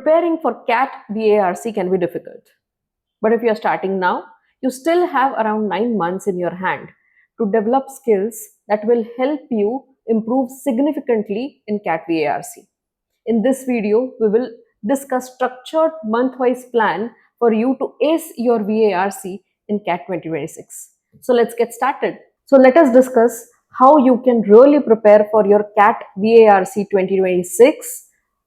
preparing for CAT VARC can be difficult. But if you're starting now, you still have around 9 months in your hand to develop skills that will help you improve significantly in CAT VARC. In this video, we will discuss structured month-wise plan for you to ace your VARC in CAT 2026. So let's get started. So let us discuss how you can really prepare for your CAT VARC 2026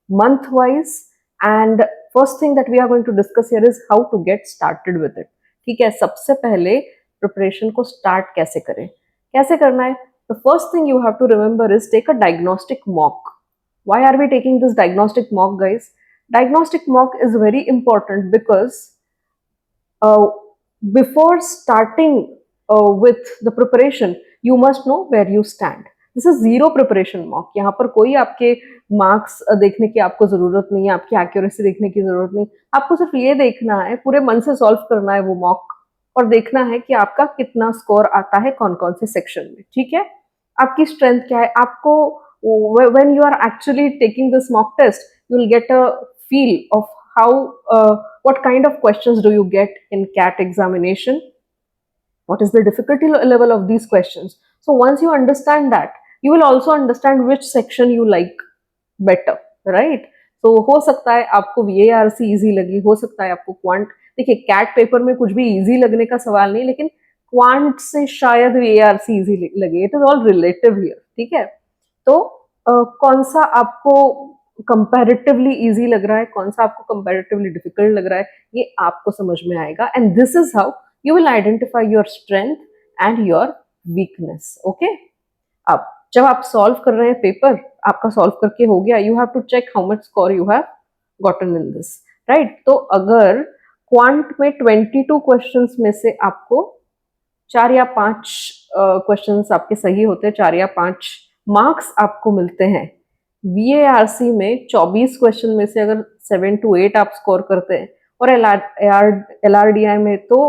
month-wise, and first thing that we are going to discuss here is how to get started with it. ठीक है, सबसे पहले preparation को start कैसे करें, कैसे करना है. The first thing you have to remember is take a diagnostic mock. Why are we taking this diagnostic mock, guys? Diagnostic mock is very important because before starting with the preparation, you must know where you stand. This is zero preparation mock. यहाँ पर कोई आपके marks देखने की आपको जरूरत नहीं है, आपकी एक्यूरेसी देखने की जरूरत नहीं. आपको सिर्फ ये देखना है, पूरे मन से सॉल्व करना है वो मॉक और देखना है कि आपका कितना स्कोर आता है कौन कौन से सेक्शन में. ठीक है, आपकी स्ट्रेंथ क्या है. आपको when you are actually taking this mock test, you will get a feel of how what kind of questions do you get in CAT examination, what is the difficulty level of these questions. So once you understand that, you will also understand which section you like better, right? So हो सकता है आपको VARC easy लगी, हो सकता है आपको quant. देखिए, कैट पेपर में कुछ भी इजी लगने का सवाल नहीं, लेकिन क्वांट से शायद VARC इजी लगे. It is all relative here. ठीक है, तो कौन सा आपको कंपैरेटिवली इजी लग रहा है, कौन सा आपको कंपैरेटिवली डिफिकल्ट लग रहा है, ये आपको समझ में आएगा. And this is how you will identify your strength and your weakness. Okay, अब जब आप सॉल्व कर रहे हैं पेपर, आपका सॉल्व करके हो गया, you have to check how much score you have gotten in this, right. तो अगर क्वांट में 22 क्वेश्चंस में से आपको 4 या 5 क्वेश्चंस आपके सही होते हैं, 4 या 5 मार्क्स आपको मिलते हैं. VARC में 24 क्वेश्चन में से अगर 7 to 8 आप स्कोर करते हैं, और LRDI में तो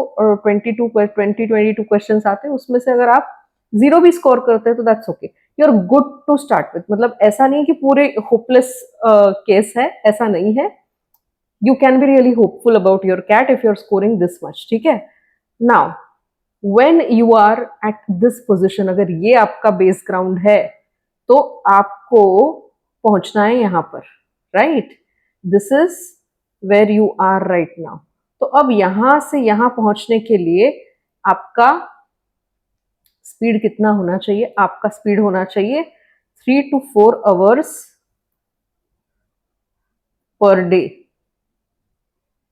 22 क्वेश्चन आते हैं, उसमें से अगर आप 0 भी स्कोर करते हैं तो that's okay, you are good to start with. मतलब ऐसा नहीं कि पूरे होपलेस केस है, ऐसा नहीं है. You can be really hopeful about your CAT if you are scoring this much. ठीक है, now when you are at this position, अगर ये आपका बेस ग्राउंड है, तो आपको पहुंचना है यहाँ पर, right. This is where you are right now. तो अब यहां से यहां पहुंचने के लिए आपका स्पीड कितना होना चाहिए? आपका स्पीड होना चाहिए 3 to 4 आवर्स पर डे.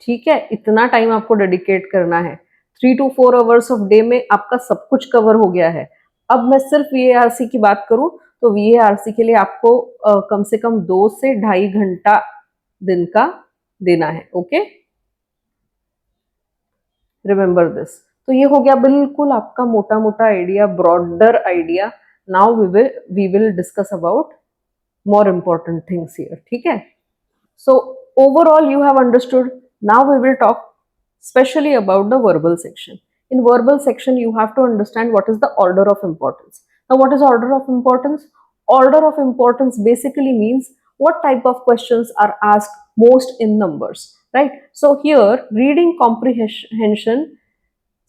ठीक है, इतना टाइम आपको डेडिकेट करना है. 3 to 4 आवर्स ऑफ डे में आपका सब कुछ कवर हो गया है. अब मैं सिर्फ VARC की बात करूं तो VARC के लिए आपको कम से कम 2 से 2.5 घंटा दिन का देना है. Okay, remember this. तो ये हो गया बिल्कुल आपका मोटा मोटा idea, broader idea. Now we will discuss about more important things here. ठीक है, so overall you have understood. Now we will talk specially about the verbal section. In verbal section, you have to understand what is the order of importance. Now, what is order of importance? Order of importance basically means what type of questions are asked most in numbers, right? So here, reading comprehension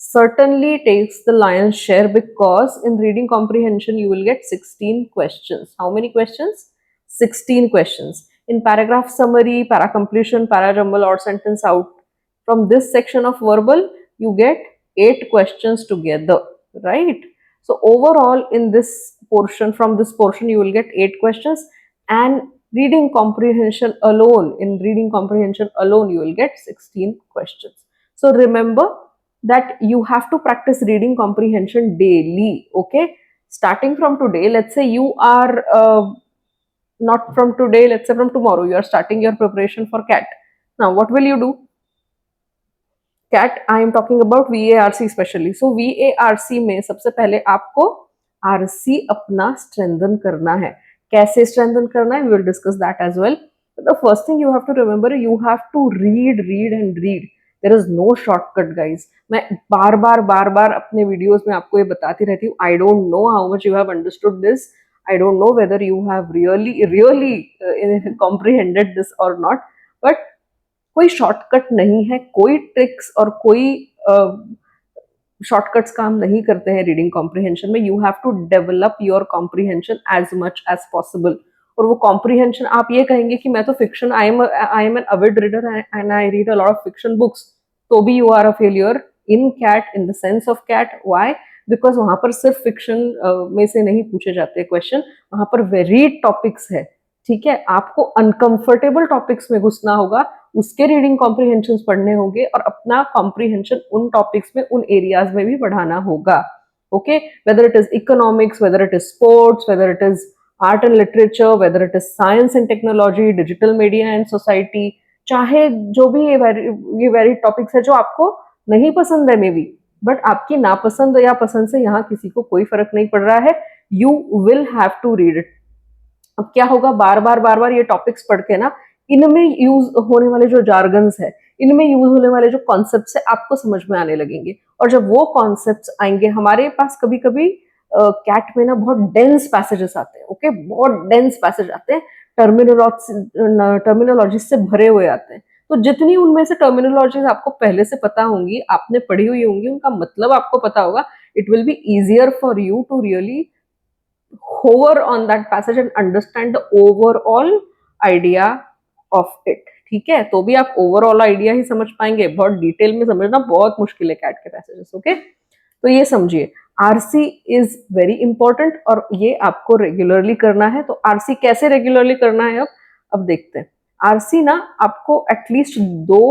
certainly takes the lion's share, because in reading comprehension, you will get 16 questions. How many questions? 16 questions. In paragraph summary, para completion, para jumble, or sentence out, from this section of verbal, you get 8 questions together, right? So overall in this portion, from this portion you will get 8 questions, and reading comprehension alone, in reading comprehension alone you will get 16 questions. So remember that you have to practice reading comprehension daily. Okay, starting from today, let's say you are not from today, let's say from tomorrow you are starting your preparation for CAT. Now what will you do? CAT, I am talking about VARC specially. So VARC में सबसे पहले आपको RC अपना strengthen करना है. कैसे strengthen करना है? We will discuss that as well. But the first thing you have to remember, you have to read and read. There is no shortcut, guys. मैं बार बार अपने videos में आपको ये बताती रहती हूँ. I don't know how much you have understood this. I don't know whether you have really comprehended this or not. But कोई shortcut नहीं है, कोई ट्रिक्स और कोई शॉर्टकट्स काम नहीं करते हैं रीडिंग कॉम्प्रिहेंशन में. You have to develop your comprehension as much as possible. और वो कॉम्प्रिहेंशन आप ये कहेंगे कि मैं तो fiction, I am an avid reader and I read a lot of fiction books, तो भी you are a failure in CAT, in the sense of CAT. Why? Because वहां पर सिर्फ फिक्शन में से नहीं पूछे जाते क्वेश्चन, वहां पर वेरीड टॉपिक्स है. ठीक है, आपको अनकंफर्टेबल टॉपिक्स में घुसना होगा, उसके रीडिंग कॉम्प्रिहेंशन पढ़ने होंगे और अपना कॉम्प्रिहेंशन उन टॉपिक्स में, उन एरियाज में भी बढ़ाना होगा. Okay, whether it is economics, whether it is sports, whether it is art and literature, whether it is science and technology, digital media and society, चाहे जो भी ये वेरी टॉपिक्स है जो आपको नहीं पसंद है मे बी, बट आपकी नापसंद या पसंद से यहाँ किसी को कोई फर्क नहीं पड़ रहा है. You will have to read it. अब क्या होगा, बार बार ये टॉपिक्स पढ़ के ना, इनमें यूज होने वाले जो जार्गन्स है, इनमें यूज होने वाले जो कॉन्सेप्ट्स है, आपको समझ में आने लगेंगे. और जब वो कॉन्सेप्ट्स आएंगे, हमारे पास कभी कभी कैट में ना बहुत डेंस पैसेजेस आते हैं. ओके, बहुत डेंस पैसेज आते हैं, टर्मिनोलॉजी से भरे हुए आते हैं. तो जितनी उनमें से टर्मिनोलॉजीज आपको पहले से पता होंगी, आपने पढ़ी हुई होंगी, उनका मतलब आपको पता होगा, it will be easier for you to really hover on that passage and understand the overall idea of it. ठीक है, तो भी आप ओवरऑल आइडिया ही समझ पाएंगे, बहुत डिटेल में समझना बहुत मुश्किल है कैट के पैसेजेस. ओके, तो ये समझिए, आरसी इज वेरी इंपॉर्टेंट और ये आपको रेगुलरली करना है. तो आरसी कैसे रेगुलरली करना है, अब देखते हैं. आरसी ना आपको एटलीस्ट 2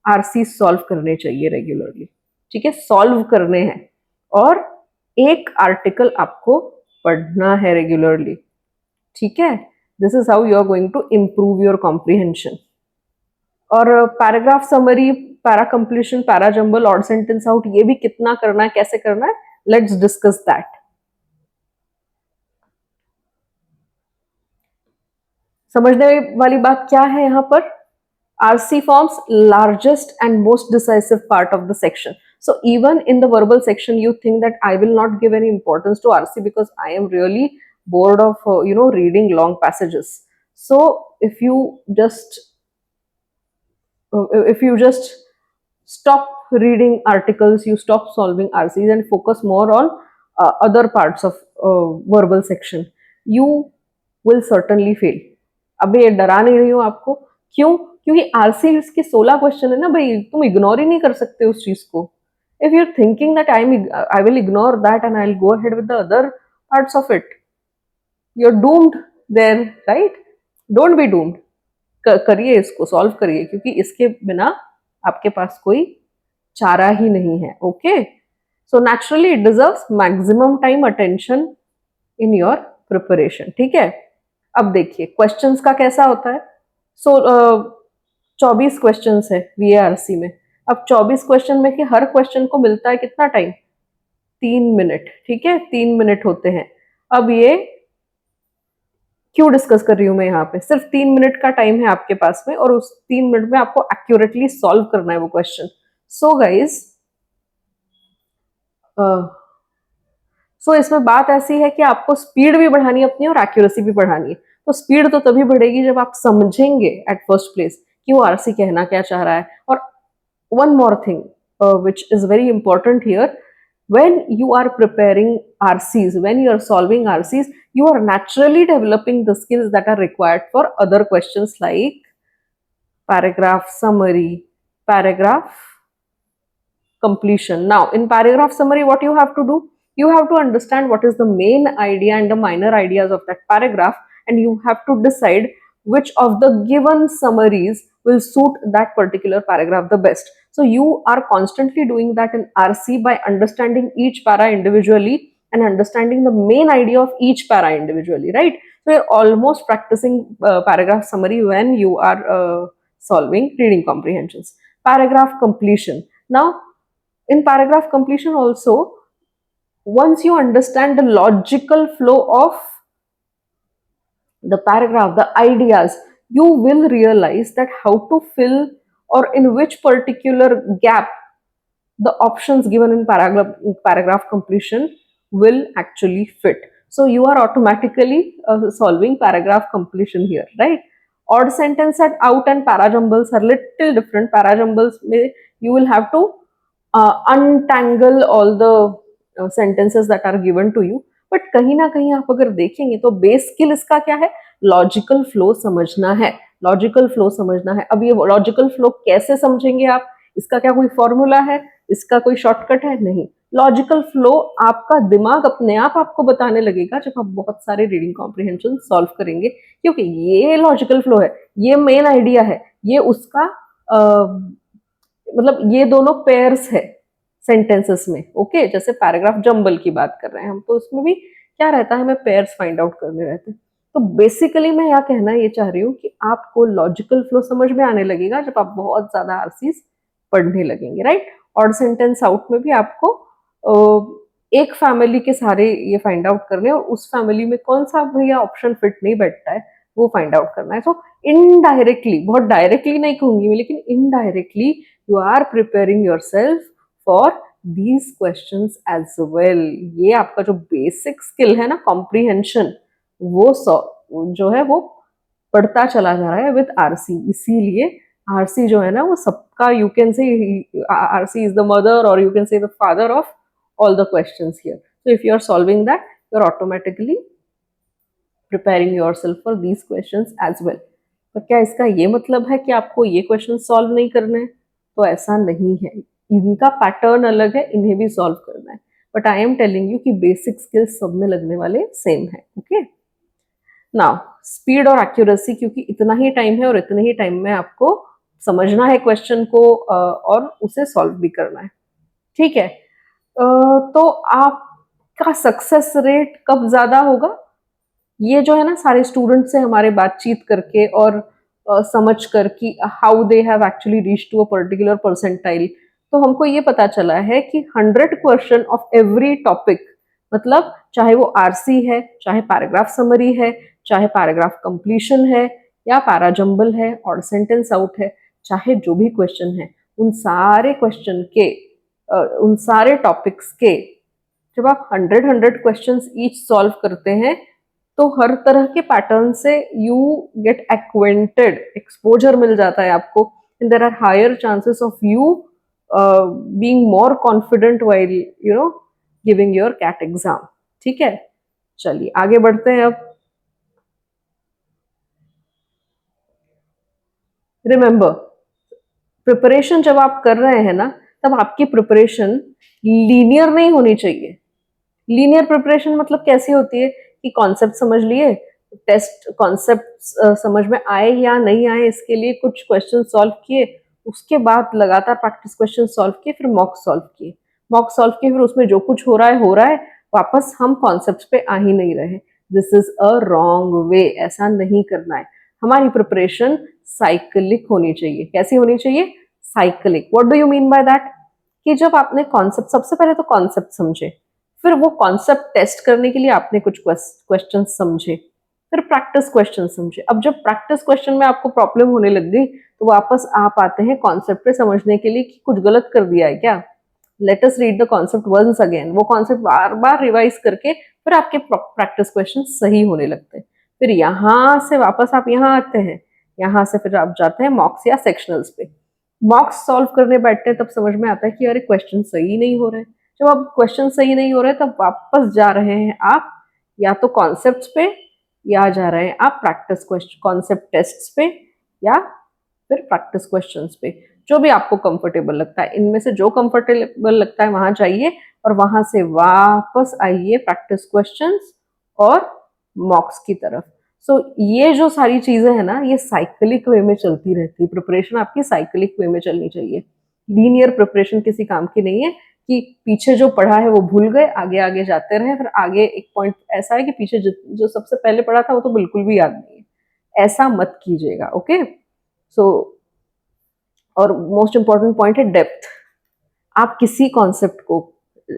आरसी सॉल्व करने चाहिए रेगुलरली. ठीक है, सॉल्व करने हैं, और एक आर्टिकल आपको पढ़ना है रेगुलरली. ठीक है, this is how you are going to improve your comprehension. और paragraph summary, para completion, para jumble, odd sentence out, ये भी कितना करना है, कैसे करना है, लेट्स डिस्कस दैट. समझने वाली बात क्या है यहाँ पर, RC forms largest and most decisive part of the section. So even in the verbal section, you think that I will not give any importance to RC because I am really bored of reading long passages. So if you just stop reading articles, you stop solving RCs and focus more on other parts of verbal section, you will certainly fail. अभी ये डरा नहीं रही हूँ आपको, क्यों? क्योंकि RC इसके 16 क्वेश्चन है ना भाई, तुम इग्नोर ही नहीं कर सकते उस चीज को. If you are thinking that I will ignore that and I will go ahead with the other parts of it, you are doomed there, right? Don't be doomed. करिए, इसको सॉल्व करिए, क्योंकि इसके बिना आपके पास कोई चारा ही नहीं है. Okay, so naturally it deserves maximum time attention in your preparation. ठीक है, अब देखिए क्वेश्चंस का कैसा होता है. सो 24 क्वेश्चंस है VARC में. अब 24 क्वेश्चन में कि हर क्वेश्चन को मिलता है कितना टाइम, 3 मिनट. ठीक है, 3 मिनट होते हैं. अब ये क्यों डिस्कस कर रही हूं मैं यहाँ पे, सिर्फ 3 मिनट का टाइम है आपके पास में, और उस 3 मिनट में आपको एक्यूरेटली सॉल्व करना है वो क्वेश्चन. सो गाइज, सो इसमें बात ऐसी है कि आपको स्पीड भी बढ़ानी है अपनी और एक्यूरेसी भी बढ़ानी है. तो स्पीड तो तभी बढ़ेगी जब आप समझेंगे एट फर्स्ट प्लेस कि वो आरसी कहना क्या चाह रहा है. और one more thing which is very important here, when you are preparing RCs, when you are solving RCs, you are naturally developing the skills that are required for other questions like paragraph summary, paragraph completion. Now in paragraph summary, what you have to do, you have to understand what is the main idea and the minor ideas of that paragraph, and you have to decide which of the given summaries will suit that particular paragraph the best. So you are constantly doing that in RC by understanding each para individually and understanding the main idea of each para individually, right? So you're almost practicing paragraph summary when you are solving reading comprehensions. Paragraph completion. Now in paragraph completion also, once you understand the logical flow of the paragraph, the ideas, you will realize that how to fill or in which particular gap the options given in paragraph completion will actually fit. So you are automatically solving paragraph completion here, right? Odd sentence set out and parajumbles are little different. Parajumbles में you will have to untangle all the sentences that are given to you. But कहीं ना कहीं आप अगर देखेंगे तो base skill इसका क्या है, लॉजिकल फ्लो समझना है, लॉजिकल फ्लो समझना है। अब ये लॉजिकल फ्लो कैसे समझेंगे आप, इसका क्या कोई फॉर्मूला है, इसका कोई शॉर्टकट है? नहीं। लॉजिकल फ्लो आपका दिमाग अपने आप आपको बताने लगेगा जब आप बहुत सारे रीडिंग कॉम्प्रिहेंशन सॉल्व करेंगे, क्योंकि ये लॉजिकल फ्लो है, ये मेन आइडिया है, ये उसका मतलब ये दोनों पेयर्स है सेंटेंसेस में। ओके, जैसे पैराग्राफ जंबल की बात कर रहे हैं हम, तो उसमें भी क्या रहता है, हमें पेयर्स फाइंड आउट करने रहते हैं। तो बेसिकली मैं यहाँ कहना ये चाह रही हूँ कि आपको लॉजिकल फ्लो समझ में आने लगेगा जब आप बहुत ज्यादा आरसीज पढ़ने लगेंगे, राइट। ऑड सेंटेंस आउट में भी आपको एक फैमिली के सारे ये फाइंड आउट करने, और उस फैमिली में कौन सा भैया ऑप्शन फिट नहीं बैठता है वो फाइंड आउट करना है। तो इनडायरेक्टली, बहुत डायरेक्टली नहीं कहूंगी मैं, लेकिन indirectly you are preparing yourself for these questions as well. ये आपका जो बेसिक स्किल है ना, कॉम्प्रीहेंशन, वो जो है वो बढ़ता चला जा रहा है विद आरसी। इसीलिए आरसी जो है ना वो सबका, you can say RC is the mother और you can say the father of all the questions here. So if you are solving that, you are automatically preparing yourself for these questions as well. पर क्या इसका ये मतलब है कि आपको ये क्वेश्चन सॉल्व नहीं करने हैं? तो ऐसा नहीं है, इनका पैटर्न अलग है, इन्हें भी सॉल्व करना है। But I am telling you कि बेसिक स्किल्स सब में लगने वाले सेम है। ओके, नाउ स्पीड और एक्यूरेसी, क्योंकि इतना ही टाइम है और इतने ही टाइम में आपको समझना है क्वेश्चन को और उसे सॉल्व भी करना है, ठीक है। तो आपका सक्सेस रेट कब ज्यादा होगा, ये जो है ना सारे स्टूडेंट से हमारे बातचीत करके और समझ कर कि how they have actually reach to a particular percentile, तो हमको ये पता चला है कि 100 क्वेश्चन ऑफ एवरी टॉपिक, मतलब चाहे वो आरसी है, चाहे पैराग्राफ समरी है, चाहे पैराग्राफ कंप्लीशन है, या पैराजंबल है, और सेंटेंस आउट है, चाहे जो भी क्वेश्चन है, उन सारे क्वेश्चन के उन सारे टॉपिक्स के जब आप 100 क्वेश्चंस ईच सॉल्व करते हैं तो हर तरह के पैटर्न से यू गेट एक्वेंटेड, एक्सपोजर मिल जाता है आपको, and there are higher chances of you being more confident while you know giving your CAT exam. ठीक है, चलिए आगे बढ़ते हैं। अब रिमेंबर, प्रिपरेशन जब आप कर रहे हैं ना, तब आपकी प्रिपरेशन लीनियर नहीं होनी चाहिए। लीनियर प्रिपरेशन मतलब कैसी होती है कि कॉन्सेप्ट समझ लिए, टेस्ट कॉन्सेप्ट समझ में आए या नहीं आए इसके लिए कुछ क्वेश्चन सॉल्व किए, उसके बाद लगातार प्रैक्टिस क्वेश्चन सॉल्व किए, फिर मॉक सॉल्व किए, मॉक सॉल्व किए, फिर उसमें जो कुछ हो रहा है वापस हम कॉन्सेप्ट पे आ ही नहीं रहे। This is a wrong way, ऐसा नहीं करना है। हमारी प्रिपरेशन साइक्लिक होनी चाहिए। कैसी होनी चाहिए? Cyclic. What do you mean by that? कि जब आपने कॉन्सेप्ट, सबसे पहले तो कॉन्सेप्ट समझे, फिर वो कॉन्सेप्ट टेस्ट करने के लिए आपने कुछ क्वेश्चन समझे, फिर प्रैक्टिस क्वेश्चन समझे। अब जब प्रैक्टिस क्वेश्चन में आपको प्रॉब्लम होने लग गई तो वापस आप आते हैं कॉन्सेप्ट पे समझने के लिए कि कुछ गलत कर दिया है क्या। Let us read the concept once again. वो कॉन्सेप्ट बार बार रिवाइज करके फिर आपके प्रैक्टिस क्वेश्चन सही होने लगते हैं। फिर यहाँ से वापस आप यहाँ आते हैं, यहाँ से फिर आप जाते हैं मॉक्स या सेक्शनल्स पे। मॉक्स सॉल्व करने बैठते हैं तब समझ में आता है कि अरे क्वेश्चन सही नहीं हो रहे। जब आप क्वेश्चन सही नहीं हो रहे तब वापस जा रहे हैं आप या तो कॉन्सेप्ट्स पे, या जा रहे हैं आप प्रैक्टिस क्वेश्चन कॉन्सेप्ट टेस्ट्स पे, या फिर प्रैक्टिस क्वेश्चंस पे, जो भी आपको कंफर्टेबल लगता है। इनमें से जो कंफर्टेबल लगता है वहां जाइए और वहां से वापस आइए प्रैक्टिस क्वेश्चंस और मॉक्स की तरफ। सो ये जो सारी चीजें हैं ना, ये साइक्लिक वे में चलती रहती है। प्रिपरेशन आपकी साइक्लिक वे में चलनी चाहिए। लीनियर प्रिपरेशन किसी काम की नहीं है कि पीछे जो पढ़ा है वो भूल गए, आगे आगे जाते रहे, फिर आगे एक पॉइंट ऐसा है कि पीछे जो सबसे पहले पढ़ा था वो तो बिल्कुल भी याद नहीं है। ऐसा मत कीजिएगा, ओके। सो और मोस्ट इंपॉर्टेंट पॉइंट है डेप्थ। आप किसी कॉन्सेप्ट को,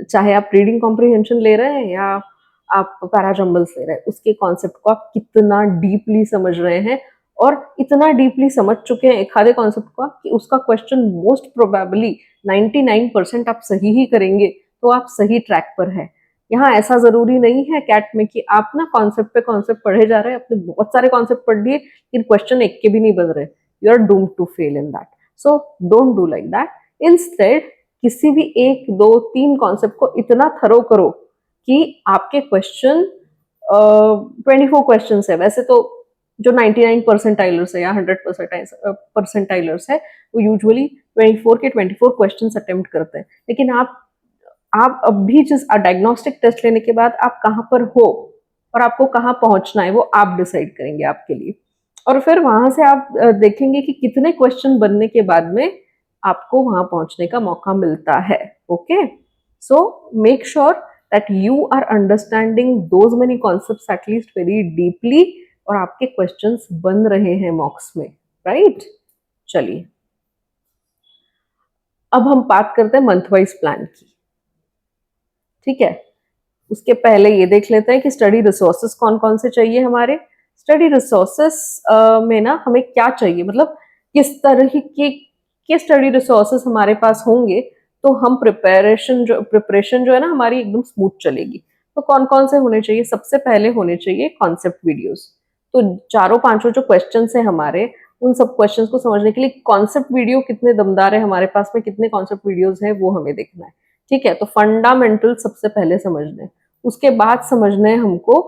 चाहे आप रीडिंग कॉम्प्रिहेंशन ले रहे हैं या आप पैराजंबल्स ले रहे हैं, उसके कॉन्सेप्ट को आप कितना डीपली समझ रहे हैं और इतना डीपली समझ चुके हैं एक आधे कॉन्सेप्ट को कि उसका क्वेश्चन मोस्ट प्रोबेबली 99% आप सही ही करेंगे तो आप सही ट्रैक पर है। यहाँ ऐसा जरूरी नहीं है कैट में कि आप ना कॉन्सेप्ट पे कॉन्सेप्ट पढ़े जा रहे हैं, आपने बहुत सारे कॉन्सेप्ट पढ़ लिए लेकिन क्वेश्चन एक के भी नहीं बन रहे, you are doomed to fail in that. So don't do like that. Instead किसी भी एक दो तीन कॉन्सेप्ट को इतना थरो करो कि आपके क्वेश्चन 24 क्वेश्चन है वैसे तो, जो 99 परसेंटाइलर्स है या 100 परसेंटाइलर्स है वो यूजुअली 24 के 24 क्वेश्चन अटेम्प्ट करते हैं, लेकिन आप अभी जिस डायग्नोस्टिक टेस्ट लेने के बाद आप कहाँ पर हो और आपको कहाँ पहुंचना है वो आप डिसाइड करेंगे आपके लिए। और फिर वहां से आप देखेंगे कि कितने क्वेश्चन बनने के बाद में आपको वहां पहुंचने का मौका मिलता है। Okay, so make sure that you are understanding those many concepts at least very deeply और आपके क्वेश्चंस बन रहे हैं मॉक्स में, राइट? चलिए अब हम बात करते हैं मंथ वाइज प्लान की। ठीक है, उसके पहले ये देख लेते हैं कि स्टडी रिसोर्सेस कौन कौन से चाहिए हमारे। स्टडी रिसोर्सेस में ना हमें क्या चाहिए, मतलब किस तरह के स्टडी रिसोर्सेस हमारे पास होंगे तो हम प्रिपरेशन जो है ना हमारी एकदम स्मूथ चलेगी। तो कौन कौन से होने चाहिए? सबसे पहले होने चाहिए कॉन्सेप्ट वीडियोस। तो चारों पांचों जो क्वेश्चन है हमारे, उन सब क्वेश्चंस को समझने के लिए कॉन्सेप्ट वीडियो कितने दमदार है हमारे पास में, कितने कॉन्सेप्ट वीडियोस हैं वो हमें देखना है। ठीक है, तो फंडामेंटल सबसे पहले समझने, उसके बाद समझना है हमको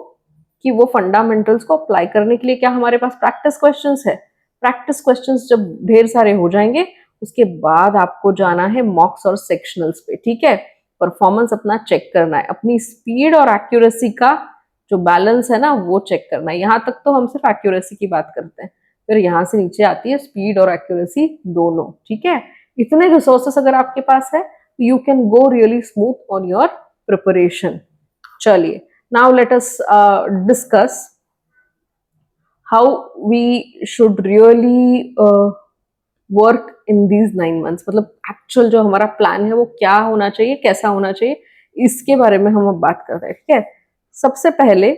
कि वो फंडामेंटल्स को अप्लाई करने के लिए क्या हमारे पास प्रैक्टिस क्वेश्चंस है। प्रैक्टिस क्वेश्चंस जब ढेर सारे हो जाएंगे उसके बाद आपको जाना है मॉक्स और सेक्शनल्स पे। ठीक है, परफॉर्मेंस अपना चेक करना है, अपनी स्पीड और एक्यूरेसी का जो बैलेंस है ना वो चेक करना है। यहाँ तक तो हम सिर्फ एक्यूरेसी की बात करते हैं, फिर यहाँ से नीचे आती है स्पीड और एक्यूरेसी दोनों। ठीक है, इतने रिसोर्सेस अगर आपके पास है you can go really smooth on your preparation. चलिए, now let us discuss how we should really work in these 9 months। मतलब एक्चुअल जो हमारा प्लान है वो क्या होना चाहिए, कैसा होना चाहिए, इसके बारे में हम अब बात करते हैं। ठीक है, सबसे पहले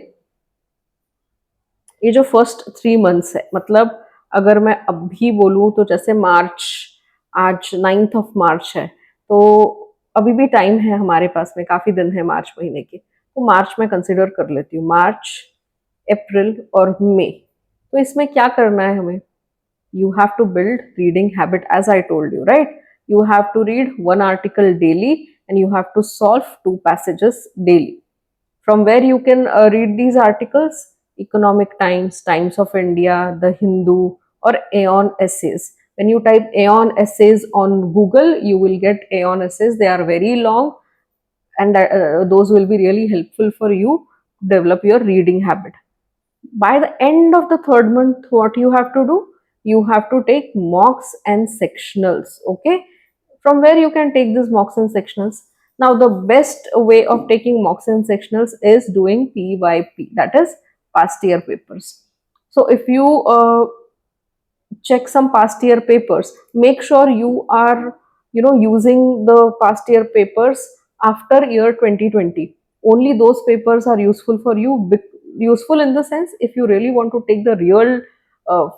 ये जो फर्स्ट 3 मंथ्स है, मतलब अगर मैं अभी बोलूँ तो जैसे मार्च, आज 9th ऑफ मार्च है तो अभी भी टाइम है हमारे पास में, काफी दिन है मार्च महीने के, तो मार्च में कंसिडर कर लेती हूँ, मार्च, अप्रैल और मई। तो इसमें क्या करना है हमें? you have to build reading habit as I told you, right? You have to read one article daily and you have to solve 2 passages daily. From where you can read these articles? Economic Times, Times of India, The Hindu, or Aeon Essays. When you type Aeon Essays on Google, you will get Aeon Essays. They are very long and those will be really helpful for you to develop your reading habit. By the end of the 3rd month, what you have to do? You have to take mocks and sectionals. Okay, from where you can take these mocks and sectionals? Now the best way of taking mocks and sectionals is doing PYP, that is past year papers. So if you check some past year papers, make sure you are using the past year papers after year 2020. Only those papers are useful for you, useful in the sense if you really want to take the real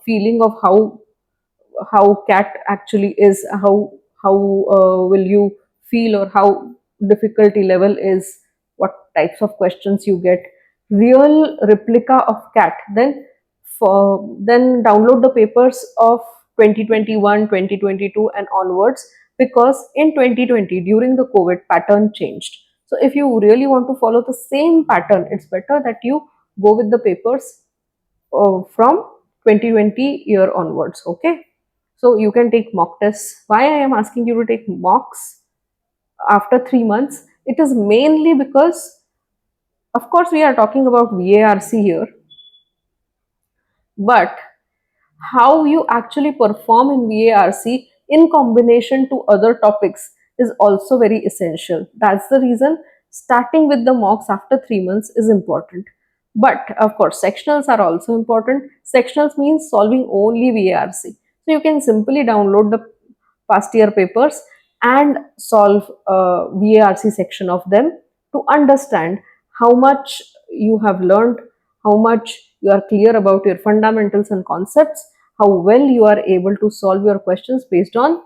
feeling of how cat actually is, how will you feel, or how difficulty level is, what types of questions you get, real replica of cat. Then download the papers of 2021, 2022 and onwards, because in 2020 during the COVID pattern changed. So if you really want to follow the same pattern, it's better that you go with the papers from 2020 year onwards. Okay, so you can take mock tests. Why I am asking you to take mocks after 3 months? It is mainly because, of course, we are talking about VARC here, but how you actually perform in VARC in combination to other topics is also very essential. That's the reason starting with the mocks after 3 months is important. But of course, sectionals are also important. Sectionals means solving only VARC. So you can simply download the past year papers and solve VARC section of them to understand how much you have learned, how much you are clear about your fundamentals and concepts, how well you are able to solve your questions based on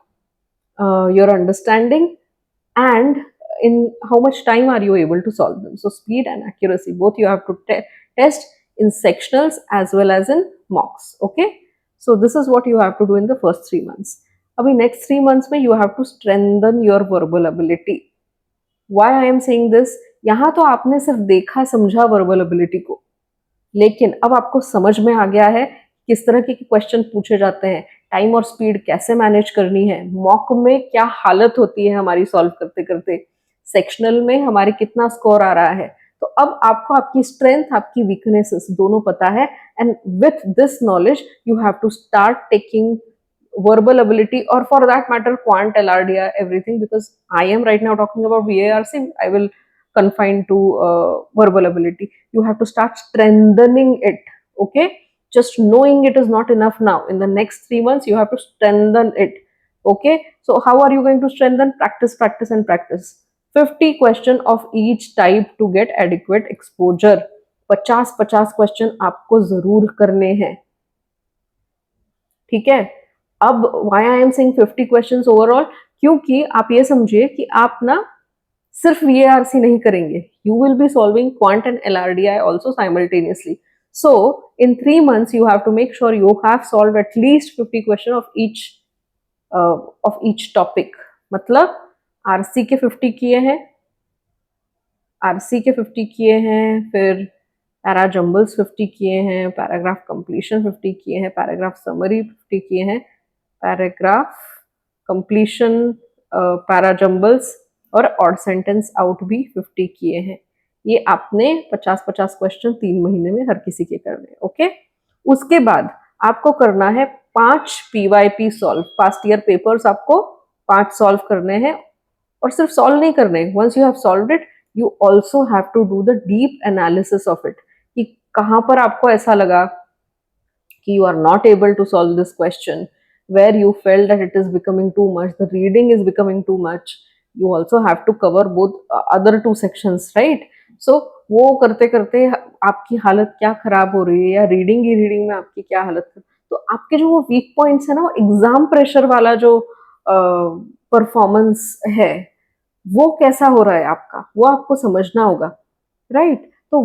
your understanding, and in how much time are you able to solve them. So speed and accuracy both you have to test in sectionals as well as in mocks. Okay, so this is what you have to do in the first 3 months. अभी next 3 months में you have to strengthen your verbal ability. Why I am saying this? यहाँ तो आपने सिर्फ देखा समझा verbal ability को, लेकिन अब आपको समझ में आ गया है किस तरह के क्वेश्चन पूछे जाते हैं, टाइम और स्पीड कैसे मैनेज करनी है, मॉक में क्या हालत होती है हमारी सॉल्व करते करते, सेक्शनल में हमारे कितना स्कोर आ रहा है। तो अब आपको आपकी स्ट्रेंथ आपकी वीकनेसेस दोनों पता है, and with this knowledge you have to start taking verbal ability, or for that matter quant LRDI everything, because I am right now talking about VARC. I will confine to verbal ability. You have to start strengthening it. Okay, just knowing it is not enough now. In the next 3 months you have to strengthen it. Okay, so how are you going to strengthen? Practice, practice and practice. 50 question of each type to get adequate exposure. 50 question आपको जरूर करने हैं, ठीक है। अब why I am saying 50 questions overall, क्योंकि आप ये समझिए कि आप ना सिर्फ VARC नहीं करेंगे, you will be solving quant and LRDI also simultaneously. So in 3 months you have to make sure you have solved at least 50 question of each topic. मतलब RC के 50 किए हैं, RC के 50 किए हैं, फिर पैरा जम्बल्स 50 किए हैं, पैराग्राफ कंप्लीशन 50 किए हैं, पैराग्राफ समरी 50 किए हैं, पैराग्राफ कंप्लीशन, पैरा जम्बल्स और ऑड सेंटेंस आउट भी 50 किए हैं. ये आपने 50 क्वेश्चन 3 महीने में हर किसी के करने हैं. ओके, उसके बाद आपको करना है 5 PYP solve, past year papers आपको 5 सॉल्व करने हैं. और सिर्फ सॉल्व नहीं करने, once you have solved it you also have to do the deep analysis of it, कि कहां पर आपको ऐसा लगा कि you are not able to solve this question, where you felt that it is becoming too much, the reading is becoming too much. You also have to cover both other 2 sections, right? So वो करते करते आपकी हालत क्या खराब हो रही है, या रीडिंग में आपकी क्या हालत, तो आपके जो वो वीक पॉइंट्स है ना, वो एग्जाम प्रेशर वाला जो परफॉर्मेंस है वो कैसा हो रहा है आपका, वो आपको समझना होगा, राइट? तो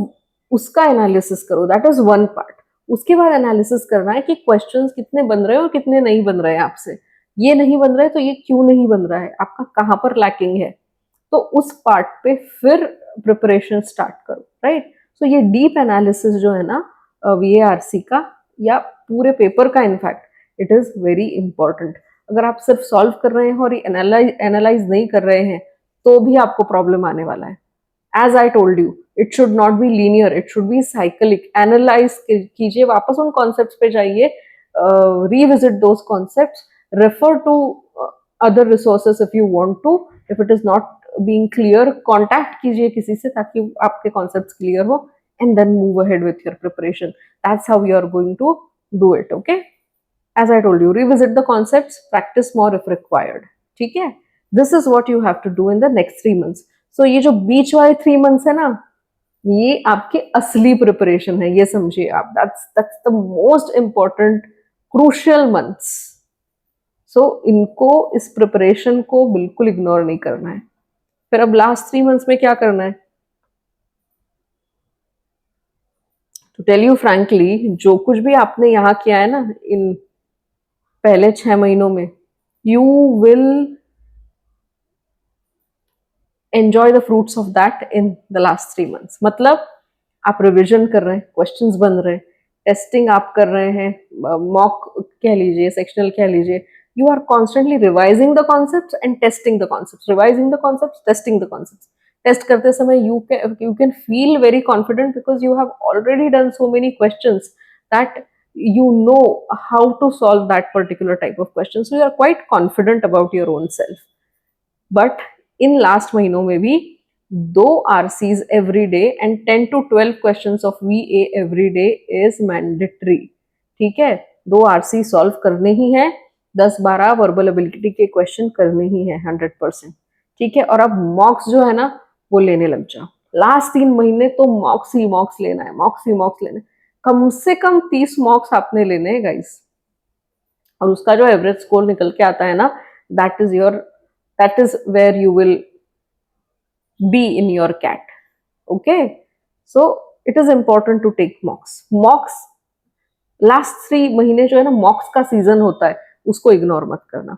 उसका एनालिसिस करो, दैट इज वन पार्ट. उसके बाद एनालिसिस करना है कि क्वेश्चंस कितने बन रहे हैं और कितने नहीं बन रहे हैं आपसे. ये नहीं बन रहा है तो ये क्यों नहीं बन रहा है, आपका कहाँ पर लैकिंग है, तो उस पार्ट पे फिर प्रिपरेशन स्टार्ट करो, राइट? सो ये डीप एनालिसिस जो है ना VARC का या पूरे पेपर का, in fact it is very important. अगर आप सिर्फ सॉल्व कर रहे हैं और एनालाइज नहीं कर रहे हैं तो भी आपको प्रॉब्लम आने वाला है. As I told you, it should not be linear, it should be cyclic. Analyze कीजिए, वापस उन concepts पे जाइए, revisit those concepts, refer to other resources if you want to. If it is not being clear, contact कीजिए किसी से ताकि आपके concepts clear हो, and then move ahead with your preparation. That's how you are going to do it, okay? As I told you, revisit the concepts, practice more if required. ठीक है? This is what you have to do in the next 3 months. So ये जो बीच वाले 3 months है ना, ये आपके असली प्रिपरेशन है, ये समझिए आप. That's the most important crucial months. So इनको, इस प्रिपरेशन को बिल्कुल इग्नोर नहीं करना है. फिर अब लास्ट 3 months में क्या करना है? To tell you frankly, जो कुछ भी आपने यहाँ किया है ना इन पहले 6 महीनों में, you will enjoy the fruits of that in the last 3 months. मतलब आप रिविजन कर रहे हैं, क्वेश्चंस बन रहे हैं, टेस्टिंग आप कर रहे हैं, मॉक कह लीजिए, सेक्शनल कह लीजिए, you are constantly revising the concepts and testing the concepts, revising the concepts, testing the concepts. Test करते समय you can feel very confident because you have already done so many questions that you know how to solve that particular type of question, so you are quite confident about your own self. But in last महीनों में भी 2 RCs every day and 10 to 12 questions of VA every day is mandatory. ठीक है, 2 RC solve करने ही है, 10-12 verbal ability के question करने ही है 100%. ठीक है, और अब मॉक्स जो है ना वो लेने लग जाओ. लास्ट 3 महीने तो मॉक्स ही मॉक्स लेना है, मॉक्स ही मॉक्स लेना है. कम से कम 30 मॉक्स आपने लेने हैं गाइस, और उसका जो एवरेज स्कोर निकल के आता है ना, that is where you will be in your CAT. Okay, so it is important to take mocks. Last 3 महीने जो है ना मॉक्स का सीजन होता है, उसको इग्नोर मत करना.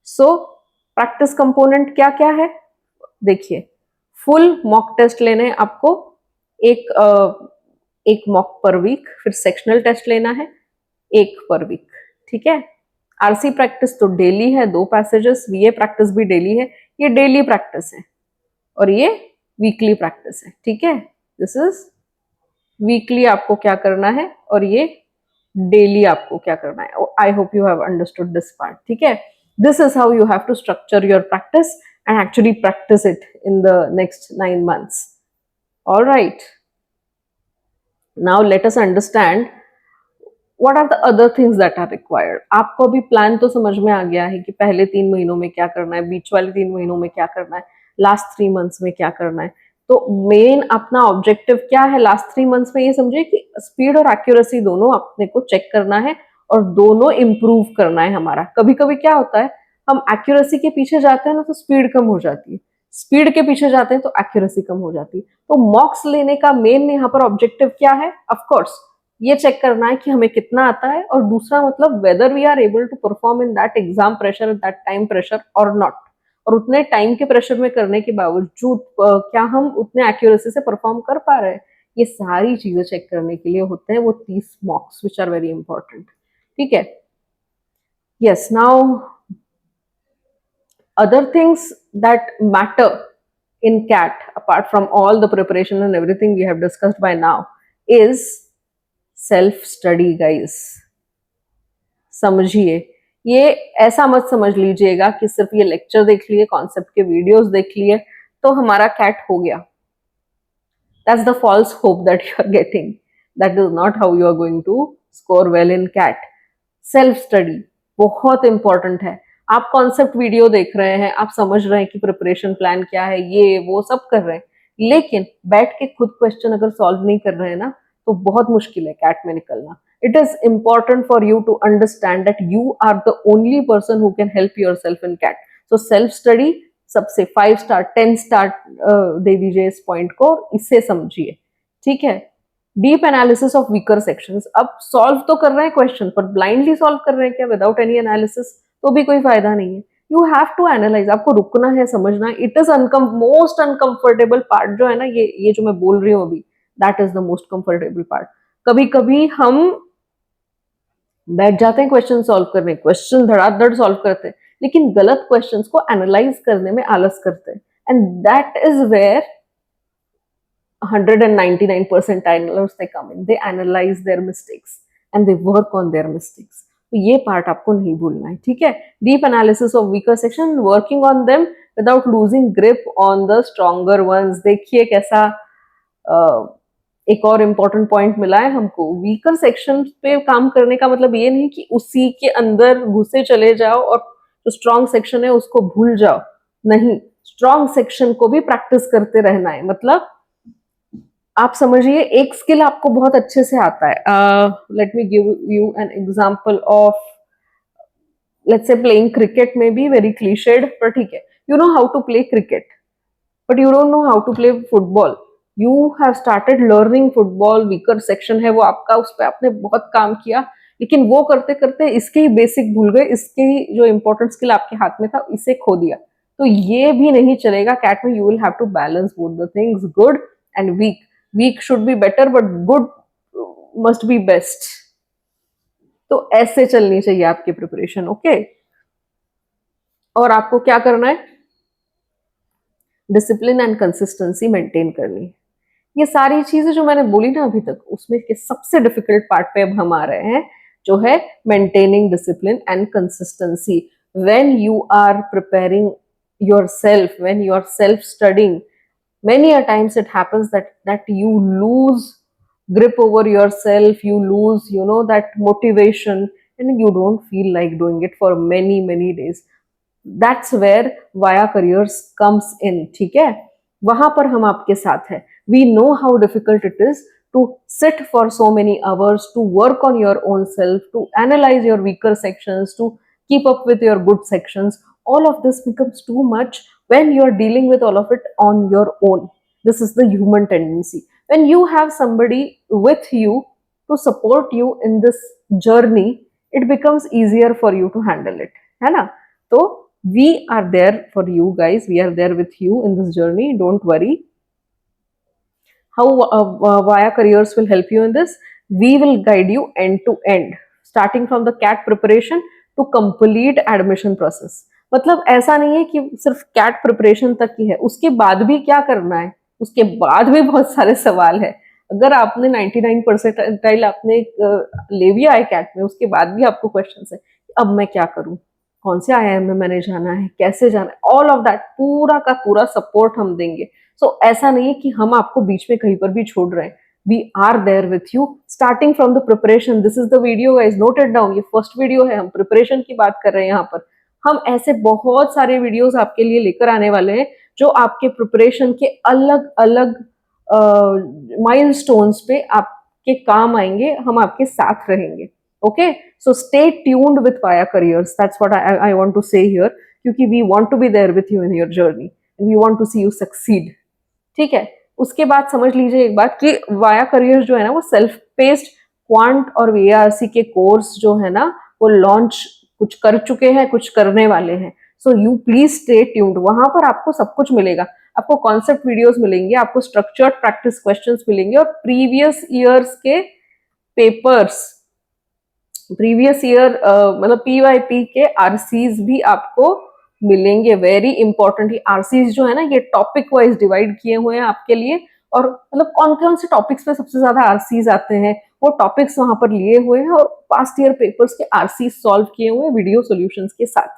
सो प्रैक्टिस कंपोनेंट क्या क्या है देखिए, फुल मॉक टेस्ट लेने हैं आपको, एक मॉक पर वीक, फिर सेक्शनल टेस्ट लेना है एक पर वीक. ठीक है, आरसी प्रैक्टिस तो डेली है, 2 पैसेजेस, वीए प्रैक्टिस भी डेली है. ये डेली प्रैक्टिस है और ये वीकली प्रैक्टिस है. ठीक है, दिस इज वीकली आपको क्या करना है और ये डेली आपको क्या करना है. I hope you have understood this part. ठीक है, this is how you have to structure your practice and actually practice it in the next 9 months. All right, now let us understand what are the other things that are required. आपको अभी plan तो समझ में आ गया है कि पहले 3 महीनों में क्या करना है, बीच वाले 3 महीनों में क्या करना है, लास्ट 3 months में क्या करना है. तो मेन अपना ऑब्जेक्टिव क्या है लास्ट 3 months में, ये समझिए कि स्पीड और एक्यूरेसी दोनों अपने को चेक करना है और दोनों इंप्रूव करना है हमारा. कभी कभी क्या होता है, हम एक्यूरेसी के पीछे जाते हैं ना तो स्पीड कम हो जाती है, स्पीड के पीछे जाते हैं तो एक्यूरेसी कम हो जाती है. तो मॉक्स लेने का मेन यहाँ पर ऑब्जेक्टिव क्या है, ऑफकोर्स ये चेक करना है कि हमें कितना आता है, और दूसरा मतलब whether we are able to perform in that exam pressure, that time pressure और नॉट. और उतने टाइम के प्रेशर में करने के बावजूद क्या हम उतने एक्यूरेसी से परफॉर्म कर पा रहे हैं. ये सारी चीजें चेक करने के लिए होते हैं वो 30 mocks which are very important. ठीक है, yes. Now other things that matter in CAT, apart from all the preparation and everything we have discussed by now, is self study. guys, समझिए, ये ऐसा मत समझ लीजिएगा कि सिर्फ ये लेक्चर देख लिए, कॉन्सेप्ट के वीडियोस देख लिए तो हमारा कैट हो गया. That's the false hope that you are getting. That is not how you are going to score well in CAT. Self study बहुत इंपॉर्टेंट है. आप कॉन्सेप्ट वीडियो देख रहे हैं, आप समझ रहे हैं कि प्रिपरेशन प्लान क्या है, ये वो सब कर रहे हैं, लेकिन बैठ के खुद क्वेश्चन अगर सॉल्व नहीं कर रहे हैं ना तो बहुत मुश्किल है कैट में निकलना. It is important for you to understand that you are the only person who can help your self in CAT. So self study सबसे 5 स्टार 10 स्टार दे दीजिए इस पॉइंट को, इससे समझिए. ठीक है, deep analysis of weaker sections. अब solve तो कर रहे हैं क्वेश्चन, पर ब्लाइंडली सॉल्व कर रहे हैं क्या विदाउट एनी एनालिसिस, तो भी कोई फायदा नहीं है. यू हैव टू एनालाइज, आपको रुकना है, समझना है. It is most uncomfortable part जो है ना, ये जो मैं बोल रही हूँ अभी, that is the most comfortable part. कभी कभी हम बैठ जाते हैं क्वेश्चन सॉल्व करने, क्वेश्चन धड़ाधड़ सॉल्व करते हैं, लेकिन गलत क्वेश्चंस को एनालाइज करने में आलस करते हैं. And that is where 199 percentiles they come in. They analyze their mistakes and they work on their mistakes. तो ये पार्ट आपको नहीं भूलना है. ठीक है, deep analysis of weaker section, working on them without losing grip on the stronger ones. देखिए कैसा एक और इम्पोर्टेंट पॉइंट मिला है हमको. वीकर सेक्शन पे काम करने का मतलब ये नहीं कि उसी के अंदर घुसे चले जाओ और जो स्ट्रॉन्ग सेक्शन है उसको भूल जाओ. नहीं, स्ट्रॉन्ग सेक्शन को भी प्रैक्टिस करते रहना है. मतलब आप समझिए, एक स्किल आपको बहुत अच्छे से आता है. Let me give you an example of, let's say playing cricket में भी वेरी क्लीशेड, पर ठीक है, you know how to play cricket but you don't know how to play football. You have started learning football, weaker section है वो आपका, उस पर आपने बहुत काम किया, लेकिन वो करते करते इसके ही बेसिक भूल गए, इसके ही जो इंपॉर्टेंट स्किल आपके हाथ में था इसे खो दिया. तो ये भी नहीं चलेगा कैट में. You will have to balance both the things, good and weak. Weak should be better but good must be best. तो ऐसे चलनी चाहिए आपकी प्रिपरेशन. ओके, और आपको क्या करना है, डिसिप्लिन एंड कंसिस्टेंसी मेंटेन करनी है. ये सारी चीजें जो मैंने बोली ना अभी तक, उसमें के सबसे डिफिकल्ट पार्ट पे अब हम आ रहे हैं, जो है maintaining discipline and consistency. When you are preparing yourself, when you are self studying, many a times it happens that you lose grip over yourself, you lose that motivation, and you don't feel like doing it for many days. That's where Vaya Careers comes in. ठीक है, वहां पर हम आपके साथ हैं. We know how difficult it is to sit for so many hours, to work on your own self, to analyze your weaker sections, to keep up with your good sections. All of this becomes too much when you are dealing with all of it on your own. This is the human tendency. When you have somebody with you to support you in this journey, it becomes easier for you to handle it, है ना? तो we are there for you guys, we are there with you in this journey, don't worry. How Vaya Careers will help you in this? We will guide you end to end, starting from the CAT preparation to complete admission process. मतलब ऐसा नहीं है कि सिर्फ cat preparation तक ही है, उसके बाद भी क्या करना है, उसके बाद भी बहुत सारे सवाल है. अगर आपने 99 परसेंटाइल आपने ले भी आए कैट में, उसके बाद भी आपको क्वेश्चन है अब मैं क्या करूं, कौन से आईआईएम में मैंने जाना है, कैसे जाना है, ऑल ऑफ दैट पूरा का पूरा सपोर्ट हम देंगे. सो ऐसा नहीं है कि हम आपको बीच में कहीं पर भी छोड़ रहे हैं. We are there with you starting from the preparation. This is the video guys, note it down. ये फर्स्ट वीडियो है, हम प्रिपरेशन की बात कर रहे हैं यहाँ पर. हम ऐसे बहुत सारे वीडियोस आपके लिए लेकर आने वाले हैं जो आपके प्रिपरेशन के अलग अलग माइलस्टोन्स पे आपके काम आएंगे, हम आपके साथ रहेंगे. Okay, so stay tuned with Vaya Careers. That's what I want to say here, क्योंकि we want to be there with you in your journey and we want to see you succeed. ठीक है. उसके बाद समझ लीजिए एक बात कि Vaya Careers जो है ना वो सेल्फ पेस्ड क्वांट और VARC के कोर्स जो है ना वो लॉन्च कुछ कर चुके हैं, कुछ करने वाले हैं. So you please stay tuned. वहां पर आपको सब कुछ मिलेगा. आपको कॉन्सेप्ट वीडियोस मिलेंगे, आपको स्ट्रक्चर्ड प्रैक्टिस क्वेश्चंस मिलेंगे और प्रीवियस ईयर्स के पेपर्स, प्रीवियस ईयर मतलब PYP के RCs भी आपको मिलेंगे. Very important. RCs जो है ना ये टॉपिक वाइज डिवाइड किए हुए हैं आपके लिए, और मतलब कौन कौन से टॉपिक्स पे सबसे ज्यादा RCs आते हैं वो टॉपिक्स वहां पर लिए हुए हैं और पास्ट ईयर पेपर्स के RCs सॉल्व किए हुए हैं वीडियो सॉल्यूशंस के साथ.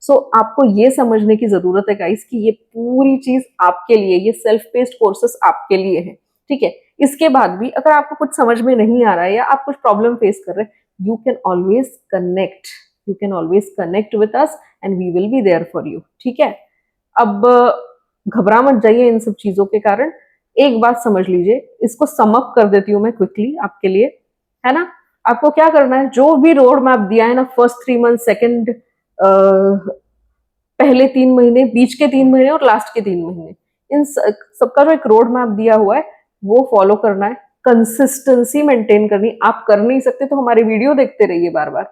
सो आपको ये समझने की जरूरत है गाइस कि ये पूरी चीज आपके लिए, ये सेल्फ पेस्ड कोर्सेस आपके लिए है. ठीक है. इसके बाद भी अगर आपको कुछ समझ में नहीं आ रहा है या आप कुछ प्रॉब्लम फेस कर रहे हैं, you can always connect, you can always connect with us and we will be there for you. ठीक है. अब घबरा मत जाइए इन सब चीजों के कारण. एक बात समझ लीजिए, इसको समअप कर देती हूँ मैं क्विकली आपके लिए, है ना? आपको क्या करना है, जो भी रोड मैप दिया है ना, फर्स्ट 3 मंथ, सेकंड पहले 3 महीने, बीच के 3 महीने और लास्ट के 3 महीने, इन सबका जो एक रोड मैप दिया हुआ है वो फॉलो करना है. कंसिस्टेंसी मेंटेन करनी. आप कर नहीं सकते तो हमारे वीडियो देखते रहिए बार बार,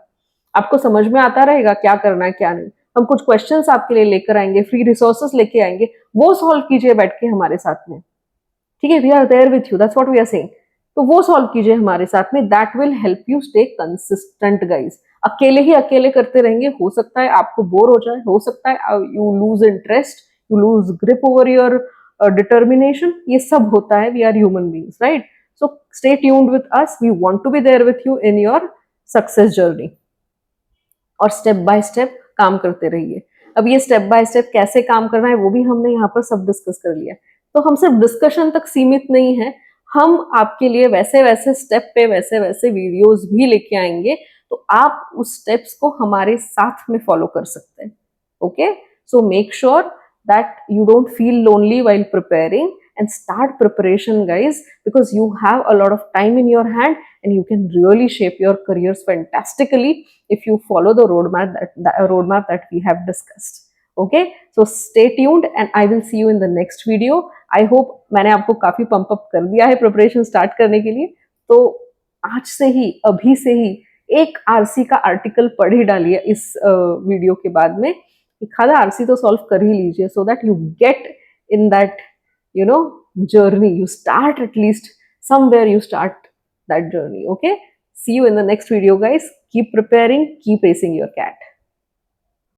आपको समझ में आता रहेगा क्या करना है क्या नहीं. हम कुछ क्वेश्चंस आपके लिए लेकर आएंगे, फ्री रिसोर्सेस लेके आएंगे, वो सॉल्व कीजिए बैठ के हमारे साथ में. ठीक है. We are there with you, that's what we are saying. तो वो सॉल्व कीजिए हमारे साथ में. That will help you stay consistent guys. अकेले ही अकेले करते रहेंगे, हो सकता है आपको बोर हो जाए, हो सकता है you lose interest, you lose grip over your determination. ये सब होता है. We are human beings, right? So stay tuned with us. We want to be there with you in your success journey. और स्टेप बाय स्टेप काम करते रहिए. अब ये स्टेप बाय स्टेप कैसे काम करना है वो भी हमने यहाँ पर सब डिस्कस कर लिया. तो हम सिर्फ डिस्कशन तक सीमित नहीं है, हम आपके लिए वैसे वैसे स्टेप पे वैसे वैसे वीडियोस भी लेके आएंगे, तो आप उस स्टेप्स को हमारे साथ में फॉलो कर सकते हैं. Okay, so make sure that you don't feel lonely while preparing and start preparation guys, because you have a lot of time in your hand and you can really shape your careers fantastically if you follow the roadmap that we have discussed. Okay, so stay tuned and I will see you in the next video. I hope मैंने आपको काफी pump up कर दिया है preparation start करने के लिए. तो आज से ही, अभी से ही एक RC का आर्टिकल पढ़ ही डालिए इस वीडियो के बाद में. एक आधा RC तो सॉल्व कर ही लीजिए, so that you get in that journey. You start at least somewhere, you start that journey. Okay, see you in the next video guys. Keep preparing, keep acing your CAT.